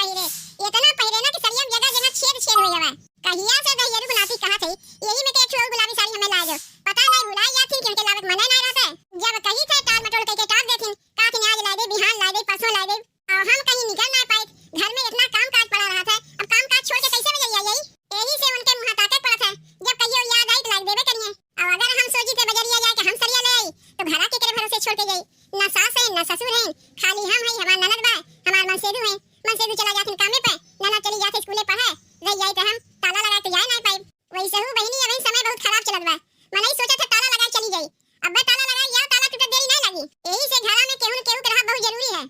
पहिरे, इतना पहिरे ना कि सरियम जगह जगह छेद छेद हो जावे। कहिया से दहियरू बनाती कहा थई, यही में के एक और गुलाबी साड़ी हमें ला दो। पता नहीं भुलाई या थी कि उनके लागत मने नहीं रहते। जब कही थे टाल मटोल के टाप देथिन, का कि आज ला दे, बिहान ला दे, परसों ला दे, और हम कहीं निकल ना पाए। घर में इतना काम काज पड़ा रहा था, अब काम काज छोड़ के कैसे बजरिया जाई? यही से उनके मुंह ताकत पड़ा था। जब कहियो याद आई तो लाग देबे करिए। और अगर हम सोची थे बजरिया जाए कि हम सरिया ले आई, तो घरा के करे भरोसे छोड़ के गई। ना सास है ना ससुर है, खाली हम है, हमार ननद बा, हमार मनसेदू है। मनसेदू चला जाथिन कामे पे, ननद चली जाथे स्कूले पढ़े, रह जाई तो हम ताला लगा के जाए नहीं पाए। वैसे हूं बहिनी, अभी समय बहुत खराब चलत बा। मन ही सोचा था ताला लगा चली जाई, अब ताला लगा या ताला टूटे देरी नहीं लगी। यही से घरा में केहू केहू के रहा बहुत जरूरी है।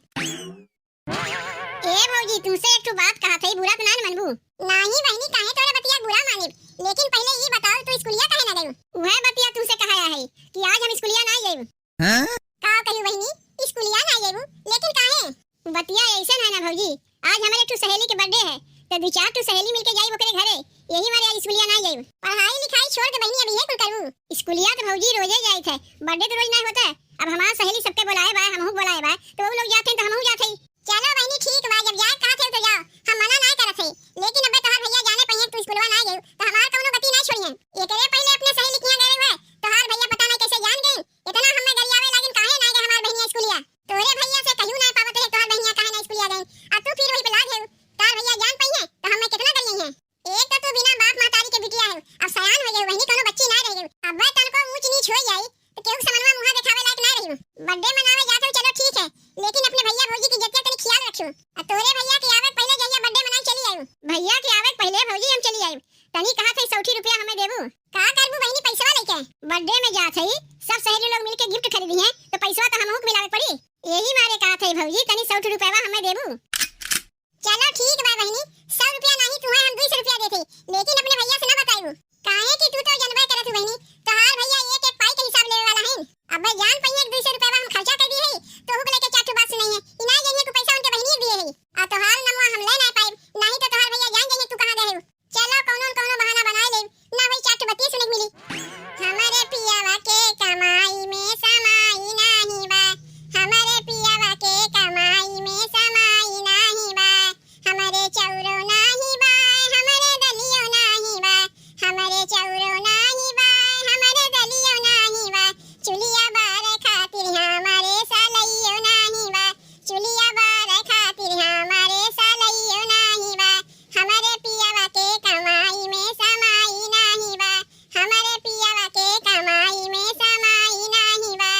ए भौजी, तुमसे एक बात कहा थई, बुरा तो ना मनबू? नहीं बहिनी, काहे तोरे बतिया बुरा मानिब, लेकिन पहले ये बताओ तू स्कूलिया काहे ना गई? वह बतिया तुमसे कहाया है कि आज हम स्कूलिया ना जाइब। हां का कहियो बहिनी, स्कूलिया ना जाइब, लेकिन काहे? बतिया ऐसा है ना भौजी, आज हमारे एक सहेली के बर्थडे है, तो दो चार तो सहेली मिलके जाइब ओकरे घरे, यही मारे आज स्कूलिया ना जाइब। पढ़ाई लिखाई छोड़ के बहिनी अभी ये कुल करू? स्कूलिया तो भौजी रोजे जाई थे, बर्थडे तो रोज नहीं होता। अब हमार सहेली सबके बुलाए बा, हमहू बुलाए बा, तो वो लोग जाते तो हमहू जाते। चलो बहिनी ठीक बा, जब जाए कहा थे तो जाओ, हम मना नहीं करत है। लेकिन अबे तोहार भैया जाने पहिए तू स्कूलवा ना गई, तो हमार कौनो गति नहीं छोड़िए। एकरे पहले अपने सहेली किया गए हुए, तोहार भैया पता नहीं कैसे जान गई। इतना हमें गरियावे लेकिन काहे ना गए हमार बहिनिया स्कूलिया? तोरे भैया से कहियो नहीं पावत है तोहार बहिनिया काहे ना स्कूलिया गई, अब तू फिर वही पे लाग है। तार भैया जान पहिए तो हमें कितना गरिए हैं। एक तो तू बिना बाप महतारी के बिटिया है, अब सयान हो गई बहिनी, कोनो बच्ची ना रह गई। अब तनको ऊंच नीच हो जाई तो केहू समनवा मुंह दिखावे लायक ना रही। बर्थडे मनावे जाते चलो ठीक है, लेकिन अपने भैया भौजी की इज्जत का तनी ख्याल रखियो। और तोरे भैया के आवे पहले जइया बर्थडे मनाई चली आयु। भैया के आवे पहले भौजी हम चली आयु। तनी कहा थे 100 रुपया हमें देबू, का करबू बहिनी पैसा लेके? बर्थडे में जात हई, सब सहेली लोग मिलके गिफ्ट खरीदी हैं, तो पैसा तो हमहू मिलावे पड़ी। यही मारे कहा थे भौजी तनी 100 रुपया हमें देबू। चलो ठीक बा बहिनी, 100 रुपया नहीं तुम्हें हम 200 रुपया देते, लेकिन अपने भैया से ना बताइयो। काहे कि तू तो जनबे करत हु बहिनी, तोहार भैया एक एक पाई के हिसाब लेवे वाला है। अब जान पहिए 200 रुपया हम खर्चा कर दी है, तो हुक लेके चाटू बात सुनाई है, इना जइए को पैसा उनके बहिनी दिए है, आ तोहार नमवा हम ले नहीं पाए, नहीं तो तोहार भैया जान जइए तू कहां गए हो। चलो कोनो न कोनो बहाना बना ले, ना वही चाटू बत्ती सुने मिली। हमारे पियावा के कमाई में समाई नहीं बा, हमारे पियावा के कमाई में समाई नहीं बा, हमारे चौरो नहीं बा, हमारे दलियो नहीं बा, हमारे चौरो नहीं बा, हमारे दलियो नहीं बा, चुलिया बार खातिर हमारे सालइयो नहीं बा, चुलिया बार खातिर हमारे सालइयो नहीं बा, हमारे पियावा के कमाई में समाई नहीं बा, हमारे पियावा के कमाई में समाई नहीं बा।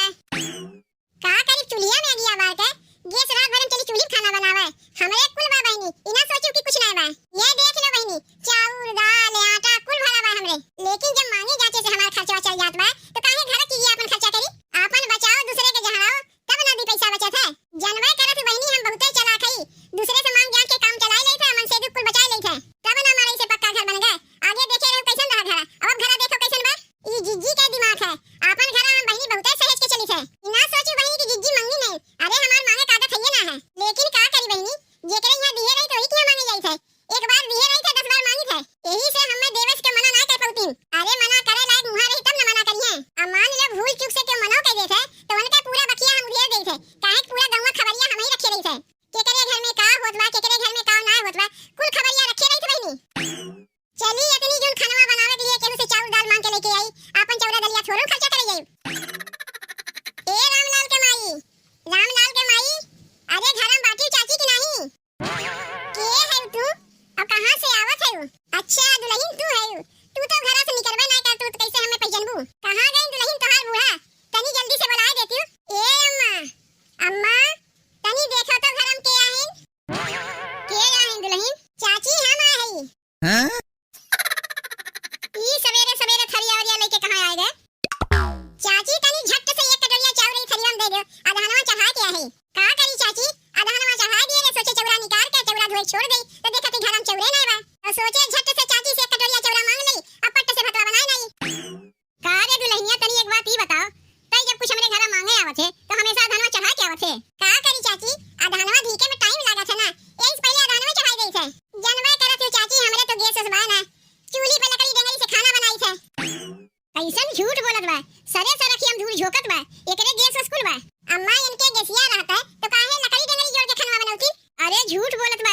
का करी चुलिया में गया बार के गैस रात भर चली चूल्ही खाना बनावे, हमरे कुल बा बहिनी, इना सोचू कि कुछ नहीं बा। ये देख लो बहिनी, चाउर दाल आटा कुल भरा बा हमरे, लेकिन जब मांगे जाचे से हमार खर्चा चल जात बा, तो काहे घर की अपन खर्चा करी? अपन बचाओ दूसरे के जहाओ, तब ना दी पैसा बचत है। जनवे करत बहिनी हम बहुते चालाक हई, दूसरे से मांग जाके काम चलाए ले थे, मन से दुख कुल बचाए ले थे, तब ना हमारे से पक्का घर बन गए। आगे देखे रहो कैसन रहा घर, अब घर देखो कैसन बा। ई जिज्जी के दिमाग है, अपन घर हम बहिनी बहुते सहेज के चली थे, इना सोचू बहिनी की जिज्जी मंगी नहीं, अरे हमार मांगे का आदत है ना है। लेकिन का करी बहिनी, जेकरे यहां दिए रही तो वही के मांगे जाई थे, एक बार दिए रही थे 10 बार मांगी थे, यही से हमें देवस के मना ना कर पाउतीन। अरे मना करे लायक मुहा रही तब न मना करिए। अब मान लो भूल चूक से के मनो कह दे थे, तो उनका पूरा बकिया हम उधेड़ दे थे, काहे पूरा गांव खबरिया हम ही रखे रही थे, केकरे घर में का होत बा, केकरे घर में का ना होत बा, कुल खबरिया रखे रही थे बहिनी। चली इतनी जोन खानवा बनावे के लिए केहू से चाउर दाल मांग के लेके आई, अपन चौरा दलिया थोड़ो खर्चा करे जाई। ए रामलाल के माई, रामलाल के माई, अरे घर में बाटी चाची की नहीं? के है तू? अब कहां से आवत है? अच्छा दुल्हन तू है, तू तो घर से निकलबे नहीं कर, तू तो कैसे हमें पहचानबू? कहां गई दुल्हन तोहार बूढ़ा, तनी जल्दी से बुला देती हूं। ए अम्मा, अम्मा तनी देखो तो घर में के आहिन? के आहिन दुल्हन? चाची हम आई। हां ई सवेरे सवेरे थरिया वरिया लेके कहां आए गए? चाची तनी झट से एक कटोरिया चावल थरिया में दे दो, अधहनवा चढ़ा के आई। का करी चाची, अधहनवा चढ़ा दिए रे, सोचे चौरा निकाल के चौरा धोए छोड़ गई, तो देखा ती घर में चौरे नहीं बा, और सोचे झट से चाची से एक कटोरिया चौरा मांग ली, अब पट्ट से भतवा बनाए नहीं। का रे दुल्हनिया तनी एक बात ई बताओ, तई जब कुछ हमरे घर मांगे आवत है तो हमेशा अधहनवा चढ़ा के आवत है? का करी चाची, अधहनवा धीके में टाइम लागत है ना, एस पहले अधहनवा चढ़ाई गई थे। जनवे करत हो चाची, हमरे तो गैस बा ना, चूल्ही पे लकड़ी डेंगरी से खाना बनाई थे। ऐसन झूठ बोलत बा, सरे सरे की हम धूल झोकत बा, एकरे गैस स्कूल बा। अम्मा इनके गैसिया रहता है तो काहे लकड़ी डेंगरी जोड़ के खाना बनाउती? अरे झूठ बोलत बा,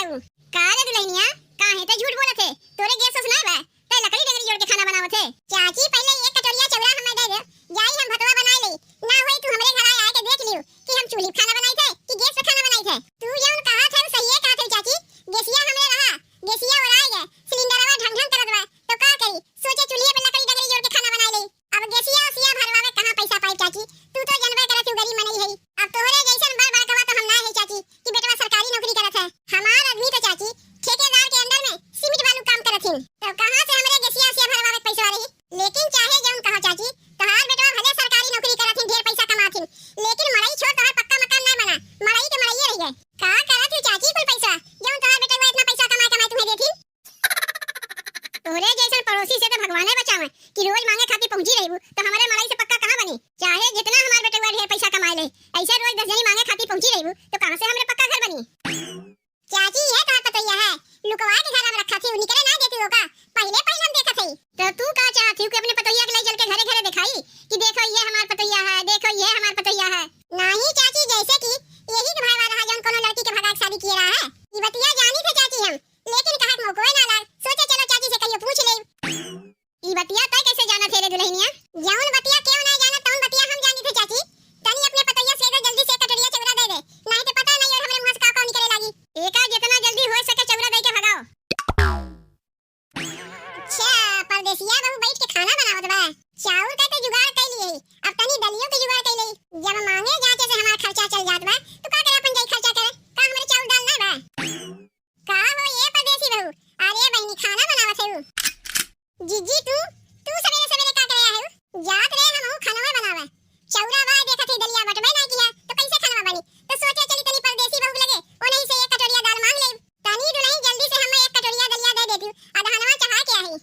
तो झूठ बोलत है, तोरे गैस से सुनाए बा ते लकड़ी डगरी जोड़ के खाना बनावत है। चाची पहले एक कटोरिया चौरा हमें दे दे, जाई हम भतवा बनाई ले। ना होई तू हमरे घर आए के देख लियो कि हम चूल्ही पे खाना बनाई थे कि गैस पे खाना बनाई थे। तू जौन कहा था सही है कहा थे चाची, गैसिया हमरे रहा, गैसिया ओराए गए, सिलेंडरवा ढंग ढंग करत बा तो का करी, सोचे चूल्ही पे लकड़ी डगरी जोड़ के खाना बनाई ले। अब गैसिया ओसिया भरवावे कहां पैसा पाई चाची, तू तो जनबे करे तू गरीब मनई है। अब तोहरे जैसन बड़ बड़ कवा तो हम ना है चाची कि बेटवा सरकारी नौकरी करत है। हमार आदमी तो चाची ठेकेदार के अंडर में सीमेंट बालू काम करत हिन, तो कहां से हमरे गैसिया ओसिया भरवावे पैसा रही। लेकिन चाहे जौन कहा चाची, तोहार बेटवा भले सरकारी नौकरी करत हिन, ढेर पैसा कमात हिन, लेकिन मड़ई छोड़ तोहार पक्का मकान ना बना, मड़ई के मड़ई रह गए। का करत है चाची कुल पैसा जौन तोहार बेटवा इतना पैसा कमाए तुम्हें देथिन। तोरे जैसन पड़ोसी से तो भगवाने बचावे कि रोज मांगे खातिर पहुंची रहीबू तो हमारे मड़ई से पक्का कहां बनी। चाहे जितना हमार बेटवा ढेर पैसा कमाए ले, ऐसे रोज 10 जनी मांगे खातिर पहुंची रहीबू तो कहां से हमरे पक्का घर बनी। चाची ये तोहार पतैया है, लुकवा के घर में रखा थी, निकले ना देती होगा, पहले पहले हम देखा थी। तो तू का चाहती हूं कि अपने पतैया के ले चल के घरे घरे दिखाई कि देखो ये हमार पतैया है, देखो ये हमार पतैया है। नहीं चाची, जैसे कि यही के भाई वाला जौन कोनो लड़की के भगा के शादी किए रहा है, ये बतिया जानी थे चाची हम, लेकिन कहा मौको ना लाग, सोचे चलो चाची से कहियो पूछ ले। ई बतिया तय कैसे जाना थे रे दुल्हनिया, जौन बतिया क्यों नहीं जाना तौन बतिया हम जानी थे चाची। तनी अपने पतैया से दे, जल्दी से कटोरिया चौरा दे दे, नहीं तो पता नहीं और हमरे मुंह से का निकले लागी। एका जितना जल्दी हो सके चौरा दे के भगाओ। अच्छा परदेसिया बहू बैठ के खाना बनावत बा, चाउर का तो जुगाड़ कर लिए, अब तनी दलियों के जुगाड़ कर ले। जब मांगे जांचे से हमारा खर्चा चल जात बा तो का करे अपन जाई खर्चा करे, का हमरे चाउर डालना बा। का हो ये परदेसी बहू, अरे बहनी खाना बनावत है। जीजी तू सवेरे सवेरे का करे है, जात रे हम खाना बनावे, चौरा बा देखत है दलिया बटबे ना किया तो कैसे खाना बनी, तो सोचे चली तनी परदेसी बहू लगे ओ नहीं से एक कटोरिया दाल मांग ले। तनी दुल्हन जल्दी से हमें एक कटोरिया दलिया दे देती, अधहनवा चढ़ा के आई।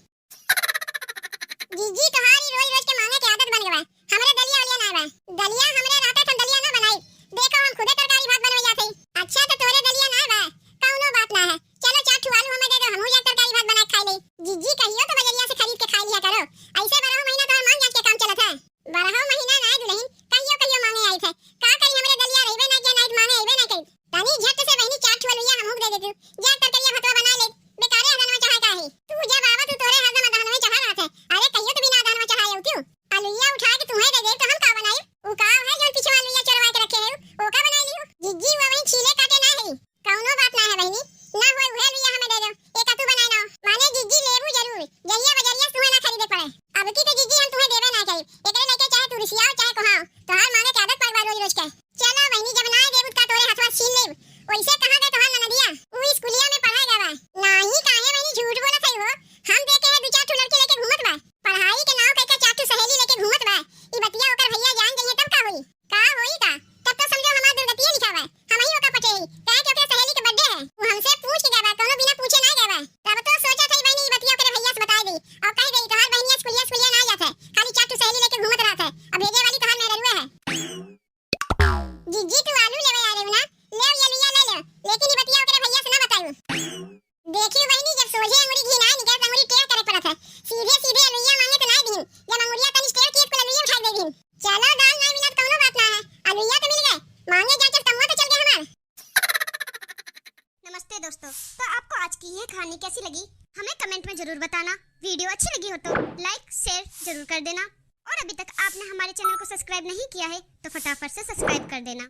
जीजी तुम्हारी रोज रोज के मांगे की आदत बन गई, हमरे दलिया वालिया ना बा, दलिया हमरे रहते तो दलिया ना बनाई, देखो हम खुदे तरकारी भात बनवे जाते। अच्छा तो तोरे दलिया ना बा, कौनो बात ना है, चलो 4 ठू आलू हमें दे दो, हमहू जा तरकारी भात बना के खा ले। जीजी कहियो तो बजरिया से खरीद के खा लिया करो, ऐसे 12 महीना तो मांग जांच के काम चलत है। 12 महीना ना दुल्हन कहियो कहियो मांगे आई थे, का करी हमरे दलिया रहबे ना के नाइट मांगे आइबे ना करी। तनी झट से बहनी 4 ठू आलूया हमहू दे देती, जा तरकारिया भातवा बना ले, बेकारे हदनवा चढ़ा का है। तू जब आवा तू तोरे हदन हदनवा चढ़ा रहा थे, अरे कहियो तो बिना हदनवा चढ़ाए क्यों, आलूया उठा के तुम्हें दे दे तो हम का बनाई, उ का है जोन पीछे आलूया चढ़वा के रखे है ओ का बनाई लियो। जीजी वो वही छीले काटे ना है, कौनो बात ना है बहनी, ना होए उहे आलूया हमें दे दो, एक तू बनाई ना माने जीजी लेबू जरूर, जहिया बजरिया तुम्हें ना खरीदे पड़े। अब की तो जीजी हम तुम्हें देबे ना करी, एकरे लेके चाहे तू रिसिया चाहे कोहाओ, तोहार मांगे के आदत पड़वा रोज रोज के। चलो बहनी जब ना देबू का तोरे हाथवा छीन लेब, ओइसे कहां गए तोहार ननदिया, उ स्कूलिया में पढ़ाए गवा नाही, काहे बहनी झूठ बोलत है हो, हम देखे है 2-4 ठू लड़के लेके घूमत बा, पढ़ाई के नाव कह के 4 ठू सहेली लेके घूमत बा, ई बतिया ओकर भैया जान जाइए तब का होई, का होई का तब तो समझो हमार दुर्गतिया लिखावा, हम ही ओका पटे काहे कि ओकर सहेली के बर्थडे है, वो हमसे पूछ के गवा, कोनो बिना पूछे ना गवा। तब तो सोचा थई बहनी ई बतिया ओकर भैया से बता दी और कह गई तोहार बहनिया स्कूलिया ना जात है, खाली 4 ठू सहेली लेके घूमत रहत है, अब भेजे वाली तोहार मेहरुआ है। जीजी तू आलू लेवे आ रे ना, ले ये लिया ले ले, लेकिन ई बतिया ओकर भैया से ना बताइयो। देखियो बहनी जब सोझे अंगुरी घी ना निकल अंगुरी टेढ़ करे पड़त है, सीधे सीधे आलूया मांगे तो ना दीन, जब अंगुरिया तनी टेढ़ की को आलूया उठा दे दीन। चलो दाल ना मिलत कोनो बात ना है, आलूया तो मिल गए, मांगे जांच कमवा तो चल गए हमार। नमस्ते दोस्तों, तो आपको आज की ये कहानी कैसी लगी हमें कमेंट में जरूर बताना। वीडियो अच्छी लगी हो तो लाइक शेयर जरूर कर देना, और अभी तक आपने हमारे चैनल को सब्सक्राइब नहीं किया है तो फटाफट से सब्सक्राइब कर देना।